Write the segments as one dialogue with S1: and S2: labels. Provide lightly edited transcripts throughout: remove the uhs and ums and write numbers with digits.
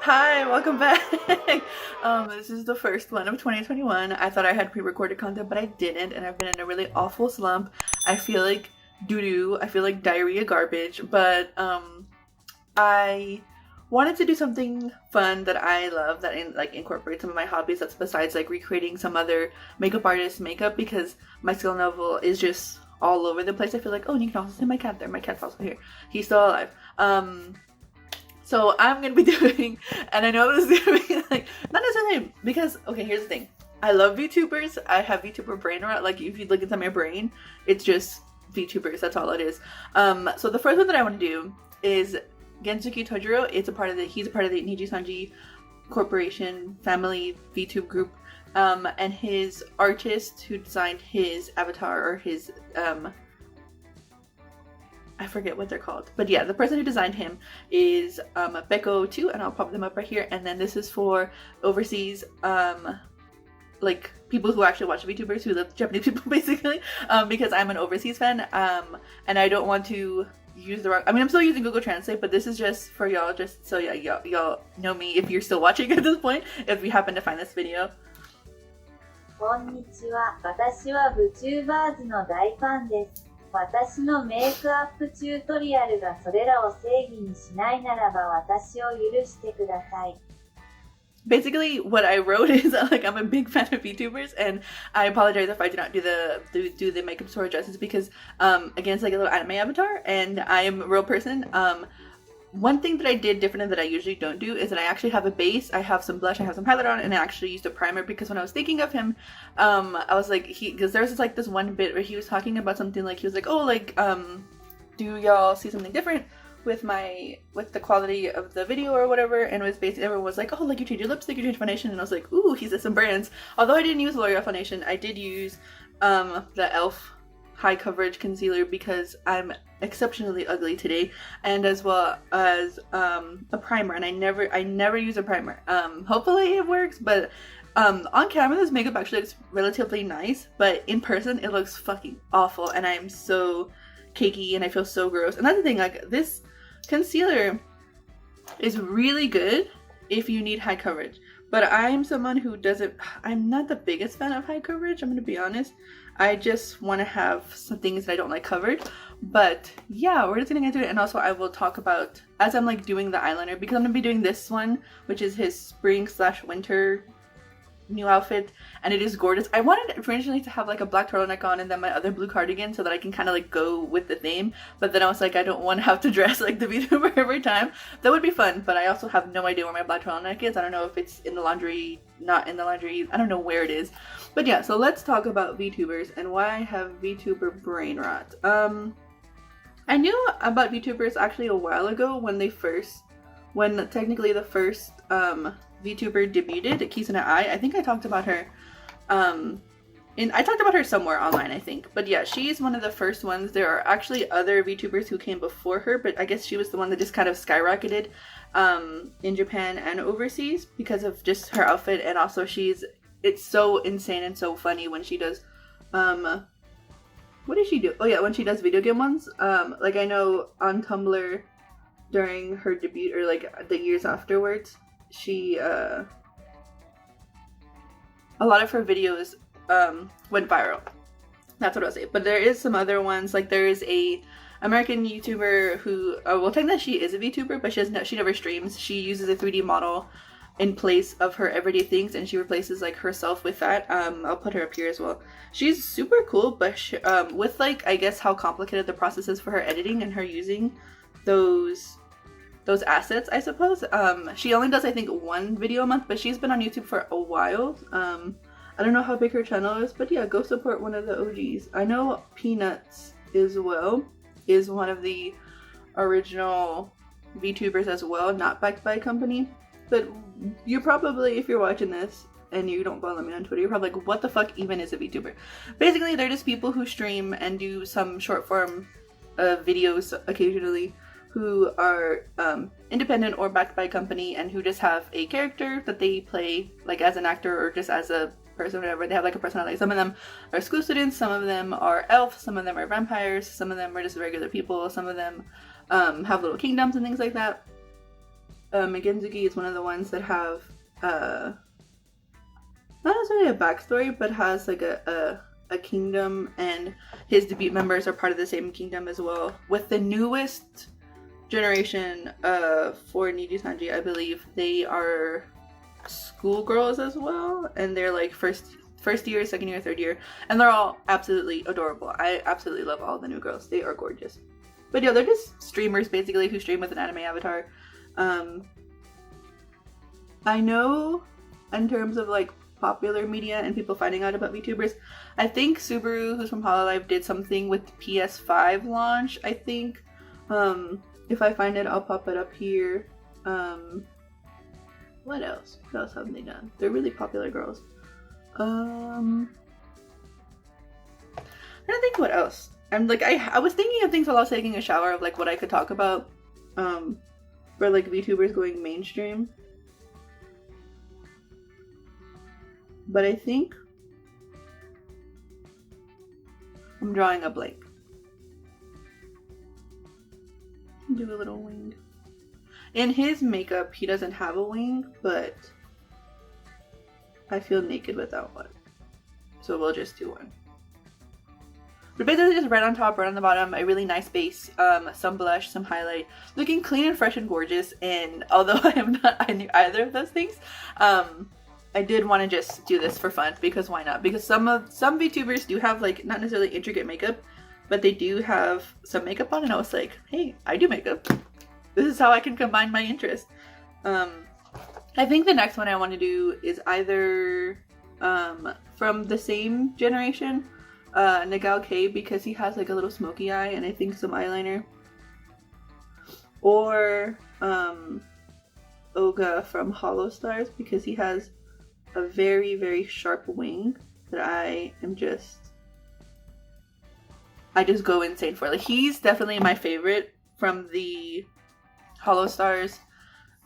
S1: Hi, welcome back. This is the first one of 2021. I thought I had pre-recorded content, but I didn't, and I've been in a really awful slump. I feel like doo-doo. I feel like diarrhea garbage, but I wanted to do something fun that I love that incorporates some of my hobbies that's besides like recreating some other makeup artist's makeup, because my skill level is just all over the place. I feel like, oh, and you can also see my cat there. My cat's also here. He's still alive. So I'm gonna be doing, and I know this is gonna be like, not necessarily, because, okay, here's the thing. I love VTubers. I have VTuber brain rot. Like, if you look into my brain, it's just VTubers. That's all it is. So the first one that I want to do is Genzuki Tojiro. He's a part of the Niji Sanji Corporation family VTube group. And his artist who designed his avatar, or his, I forget what they're called, but yeah, the person who designed him is Beko too, and I'll pop them up right here. And then this is for overseas, like people who actually watch VTubers, who live, Japanese people basically, because I'm an overseas fan, and I don't want to use the wrong, I mean, I'm still using Google Translate, but this is just for y'all, just so yeah, y'all know me if you're still watching at this point, if you happen to find this video.
S2: こんにちは。私は vtubers の大ファンです。私のメイクアップチュートリアルがそれらを正義にしないならば私を許してください。
S1: Basically, what I wrote is like, I'm a big fan of VTubers, and I apologize if I do not do the makeup tutorial justice, because again, it's like a little anime avatar, and I am a real person. One thing that I did different that I usually don't do is that I actually have a base, I have some blush, I have some highlighter on, and I actually used a primer, because when I was thinking of him, I was like, because there was this one bit where he was talking about something, like he was like, oh, like, do y'all see something different with the quality of the video or whatever? And it was basically, everyone was like, oh, like you change your lipstick, you change foundation, and I was like, ooh, he said some brands. Although I didn't use L'Oreal foundation, I did use the e.l.f. high coverage concealer, because I'm exceptionally ugly today, and as well as a primer, and I never use a primer. Hopefully it works, but on camera this makeup actually looks relatively nice, but in person it looks fucking awful, and I'm so cakey and I feel so gross. And that's the thing, like, this concealer is really good if you need high coverage, but I'm someone who I'm not the biggest fan of high coverage, I'm gonna be honest. I just want to have some things that I don't like covered. But yeah, we're just gonna get into it. And also I will talk about, as I'm like doing the eyeliner, because I'm gonna be doing this one, which is his spring/winter new outfit, and it is gorgeous. I wanted originally to have like a black turtleneck on and then my other blue cardigan, so that I can kind of like go with the theme, but then I was like, I don't want to have to dress like the VTuber every time. That would be fun, but I also have no idea where my black turtleneck is. I don't know if it's in the laundry, not in the laundry, I don't know where it is. But yeah, so let's talk about VTubers and why I have VTuber brain rot. I knew about VTubers actually a while ago, when technically the first VTuber debuted, Kisuna I think I talked about her I talked about her somewhere online, I think. But yeah, she's one of the first ones. There are actually other VTubers who came before her, but I guess she was the one that just kind of skyrocketed in Japan and overseas because of just her outfit, and also it's so insane and so funny when she does what does she do? Oh yeah, when she does video game ones. Like, I know on Tumblr during her debut, or like the years afterwards, she a lot of her videos went viral. That's what I'll say. But there is some other ones, like there is a American YouTuber who, well, technically she is a VTuber, but she never streams. She uses a 3D model in place of her everyday things, and she replaces like herself with that. I'll put her up here as well. She's super cool, but with like, I guess, how complicated the process is for her editing and her using those assets, I suppose. She only does, I think, one video a month, but she's been on YouTube for a while. I don't know how big her channel is, but yeah, go support one of the OGs. I know Peanuts as well is one of the original VTubers as well, not backed by a company. But you probably, if you're watching this and you don't follow me on Twitter, you're probably like, what the fuck even is a VTuber? Basically, they're just people who stream and do some short form videos occasionally, who are independent or backed by a company, and who just have a character that they play, like as an actor or just as a person, whatever. They have like a personality. Some of them are school students, some of them are elves, some of them are vampires, some of them are just regular people, some of them have little kingdoms and things like that. genzuki is one of the ones that have not necessarily a backstory, but has like a kingdom, and his debut members are part of the same kingdom as well. With the newest generation for Niji Sanji, I believe they are schoolgirls as well, and they're like first year, second year, third year, and they're all absolutely adorable. I absolutely love all the new girls. They are gorgeous. But yeah, they're just streamers basically who stream with an anime avatar. I know in terms of like popular media and people finding out about VTubers, I think Subaru, who's from Hololive, did something with PS5 launch, I think. If I find it, I'll pop it up here. What else? What else have they done? They're really popular girls. I don't think what else. I'm like, I was thinking of things while I was taking a shower of like what I could talk about for like VTubers going mainstream. But I think I'm drawing a blank. Do a little wing. In his makeup, he doesn't have a wing, but I feel naked without one. So we'll just do one. But basically just red on top, red on the bottom, a really nice base, some blush, some highlight, looking clean and fresh and gorgeous. And although I knew either of those things, I did want to just do this for fun, because why not? Because some VTubers do have like not necessarily intricate makeup, but they do have some makeup on, and I was like, hey, I do makeup. This is how I can combine my interests. I think the next one I want to do is either from the same generation, Nagao K, because he has like a little smoky eye and I think some eyeliner, or Oga from Hollow Stars, because he has a very, very sharp wing that I just go insane for. Like, he's definitely my favorite from the Hollow Stars.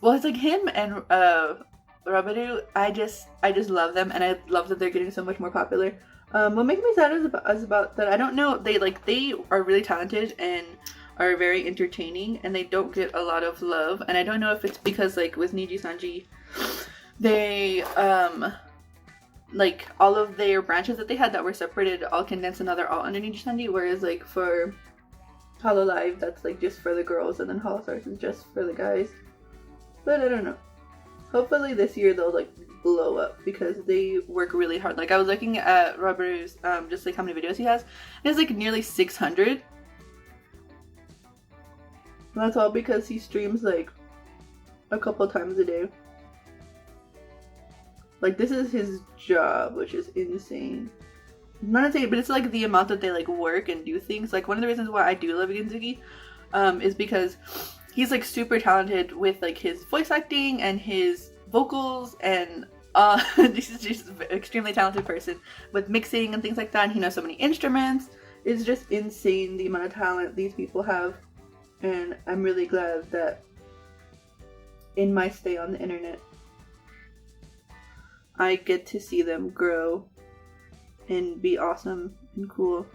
S1: Well, it's like him and Rabiru. I just love them, and I love that they're getting so much more popular. What makes me sad is about that I don't know, they are really talented and are very entertaining, and they don't get a lot of love. And I don't know if it's because like with Niji Sanji, they like all of their branches that they had that were separated all condensed, and now they're all under Niji Sanji, whereas like for Hololive, that's like just for the girls, and then Hollow Stars is just for the guys. But I don't know. Hopefully this year they'll like blow up, because they work really hard. Like, I was looking at Robert's just like how many videos he has, and it's like nearly 600. And that's all because he streams like a couple times a day. Like, this is his job, which is insane. I'm not insane, but it's like the amount that they like work and do things. Like, one of the reasons why I do love genzuki is because he's like super talented with like his voice acting and his vocals, and he's just an extremely talented person with mixing and things like that. And he knows so many instruments. It's just insane the amount of talent these people have, and I'm really glad that in my stay on the internet I get to see them grow and be awesome and cool.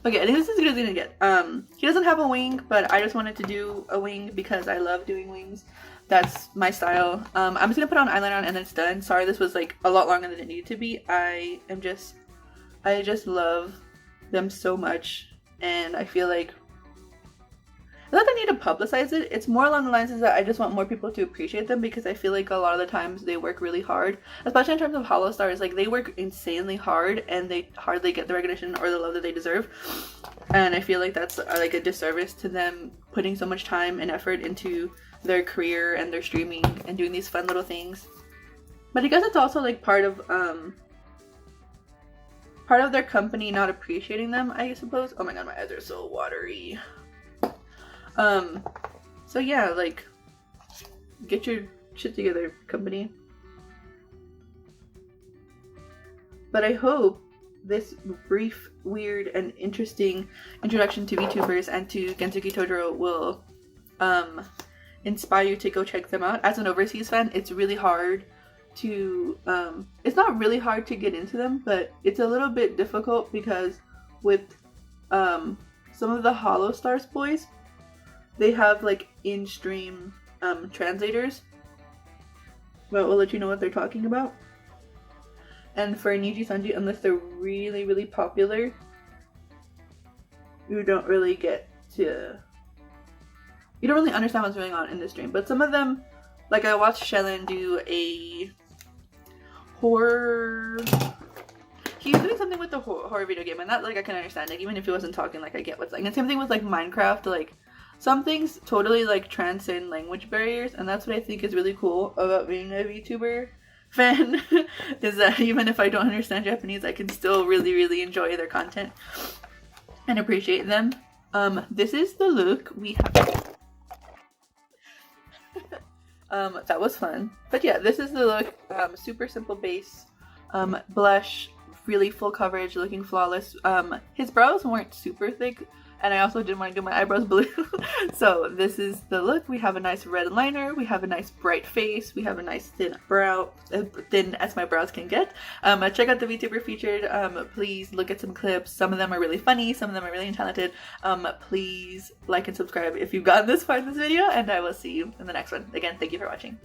S1: Okay, I think this is as good as gonna get. He doesn't have a wing, but I just wanted to do a wing because I love doing wings. That's my style. I'm just gonna put on eyeliner on and then it's done. Sorry, this was like a lot longer than it needed to be. I just love them so much, and I feel like not that I need to publicize it. It's more along the lines is that I just want more people to appreciate them, because I feel like a lot of the times they work really hard, especially in terms of Hollow Stars. Like, they work insanely hard and they hardly get the recognition or the love that they deserve. And I feel like that's like a disservice to them, putting so much time and effort into their career and their streaming and doing these fun little things. But I guess it's also like part of their company not appreciating them, I suppose. Oh my god, my eyes are so watery. So yeah, like, get your shit together, company. But I hope this brief, weird, and interesting introduction to VTubers and to Genzuki Tojiro will inspire you to go check them out. As an overseas fan, it's really hard to it's not really hard to get into them, but it's a little bit difficult because with some of the Hollow Stars boys, they have like in-stream translators that will let you know what they're talking about. And for Niji Sanji, unless they're really, really popular, you don't really understand what's going on in the stream. But some of them, like I watched Shellen do a horror. He was doing something with the horror video game, and that like I can understand. Like even if he wasn't talking, like I get what's like. And same thing with like Minecraft. Like some things totally like transcend language barriers, and that's what I think is really cool about being a VTuber fan. Is that even if I don't understand Japanese, I can still really, really enjoy their content and appreciate them. This is the look we have. That was fun. But yeah, this is the look. Super simple base. Blush, really full coverage, looking flawless. His brows weren't super thick, and I also didn't want to do my eyebrows blue. So this is the look. We have a nice red liner, we have a nice bright face, we have a nice thin brow, thin as my brows can get. Check out the VTuber featured. Please look at some clips. Some of them are really funny, some of them are really talented. Please like and subscribe if you've gotten this far in this video, and I will see you in the next one. Again, thank you for watching.